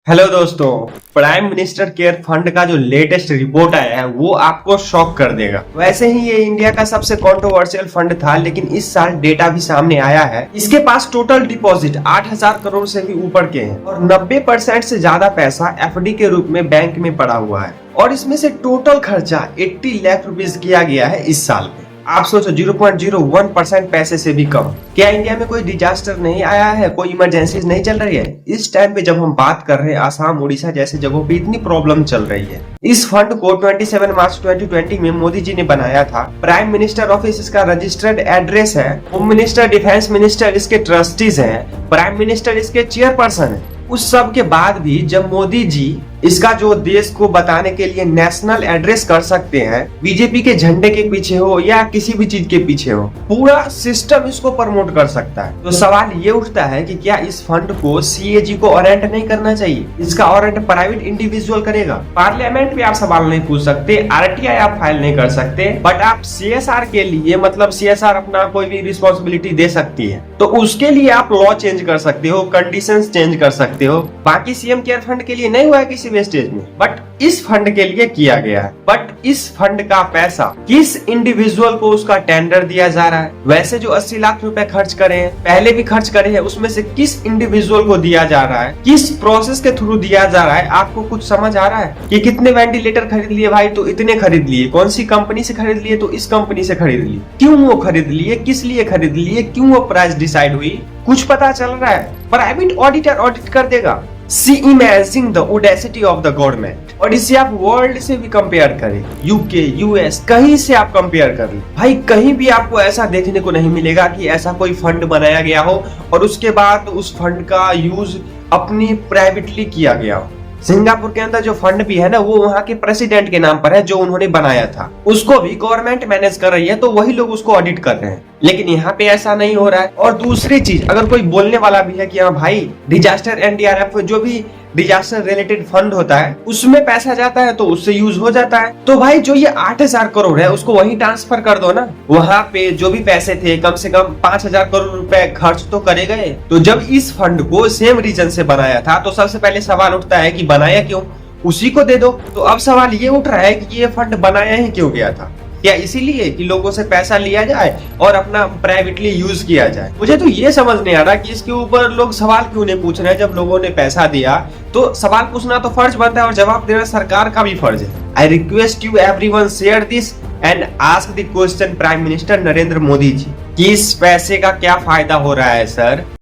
Hello दोस्तों, prime minister care fund का जो लेटेस्ट रिपोर्ट आया है वो आपको शॉक कर देगा। वैसे ही ये इंडिया का सबसे कंट्रोवर्शियल फंड था, लेकिन इस साल डेटा भी सामने आया है। इसके पास टोटल डिपॉजिट 8,000 करोड़ से भी ऊपर के हैं और 90% से ज्यादा पैसा एफडी के रूप में बैंक में पड़ा हुआ है और इसमें से टोटल खर्चा 80 लाख रुपीज किया गया है इस साल में। आप सोचो 0.01% पैसे से भी कम। क्या इंडिया में कोई डिजास्टर नहीं आया है, कोई इमरजेंसी नहीं चल रही है? इस टाइम पे जब हम बात कर रहे हैं, आसाम उड़ीसा जैसे जगहों पे इतनी प्रॉब्लम चल रही है। इस फंड को 27 मार्च 2020 में मोदी जी ने बनाया था। प्राइम मिनिस्टर ऑफिस इसका रजिस्टर्ड एड्रेस है। होम मिनिस्टर, डिफेंस मिनिस्टर इसके ट्रस्टीज हैं। प्राइम मिनिस्टर इसके चेयरपर्सन है। उस सब के बाद भी जब मोदी जी इसका जो देश को बताने के लिए नेशनल एड्रेस कर सकते हैं, बीजेपी के झंडे के पीछे हो या किसी भी चीज के पीछे हो, पूरा सिस्टम इसको प्रमोट कर सकता है। तो सवाल ये उठता है कि क्या इस फंड को सीएजी को ऑरेंट नहीं करना चाहिए? इसका ऑरेंट प्राइवेट इंडिविजुअल करेगा। पार्लियामेंट में आप सवाल नहीं पूछ सकते, आरटीआई आप फाइल नहीं कर सकते, बट आप सीएसआर के लिए, मतलब सीएसआर अपना कोई भी रिस्पॉन्सिबिलिटी दे सकती है, तो उसके लिए आप लॉ चेंज कर सकते हो, कंडीशंस चेंज कर सकते हो। बाकी सीएम केयर फंड के लिए नहीं हुआ है किसी वेस्टेज में, बट इस फंड के लिए किया गया है। बट इस फंड का पैसा किस इंडिविजुअल को उसका टेंडर दिया जा रहा है? वैसे जो 80 लाख रुपए खर्च करे हैं, पहले भी खर्च करे हैं, उसमें से किस इंडिविजुअल को दिया जा रहा है, किस प्रोसेस के थ्रू दिया जा रहा है? आपको कुछ समझ आ रहा है कि कितने वेंटिलेटर खरीद लिए भाई? तो इतने खरीद लिए। कौन सी कंपनी से खरीद लिए? तो इस कंपनी से खरीद लिए। क्यों वो खरीद लिए? किस लिए खरीद लिए? क्यों वो प्राइस डिसाइड हुई? कुछ पता चल रहा है? प्राइवेट ऑडिटर ऑडिट कर देगा। See imagine the audacity of the government। और इसे आप वर्ल्ड से भी कंपेयर करें, यूके, यूएस, कहीं से आप कंपेयर कर लें भाई, कहीं भी आपको ऐसा देखने को नहीं मिलेगा कि ऐसा कोई फंड बनाया गया हो और उसके बाद उस फंड का यूज अपनी प्राइवेटली किया गया हो। सिंगापुर के अंदर जो फंड भी है ना, वो वहाँ के प्रेसिडेंट के नाम पर है, जो उन्होंने बनाया था। उसको भी गवर्नमेंट मैनेज कर रही है, तो वही लोग उसको ऑडिट कर रहे हैं। लेकिन यहाँ पे ऐसा नहीं हो रहा है। और दूसरी चीज, अगर कोई बोलने वाला भी है कि हाँ भाई डिजास्टर एनडीआरएफ, जो भी डिजास्टर रिलेटेड फंड होता है, उसमें पैसा जाता है तो उससे यूज हो जाता है, तो भाई जो ये 8,000 करोड़ है उसको वहीं ट्रांसफर कर दो ना। वहां पे जो भी पैसे थे, कम से कम 5,000 करोड़ रुपए खर्च तो करे गए। तो जब इस फंड को सेम रीजन से बनाया था, तो सबसे पहले सवाल उठता है कि बनाया क्यों? उसी को दे दो। तो अब सवाल ये उठ रहा है कि ये फंड बनाया ही क्यों गया था? क्या इसीलिए कि लोगों से पैसा लिया जाए और अपना प्राइवेटली यूज किया जाए? मुझे तो ये समझ नहीं आ रहा कि इसके ऊपर लोग सवाल क्यों नहीं पूछ रहे हैं। जब लोगों ने पैसा दिया तो सवाल पूछना तो फर्ज बनता है और जवाब देना सरकार का भी फर्ज है। I request you everyone share this and ask the question prime minister Narendra Modi ji कि इस पैसे का क्या फायदा हो रहा है सर?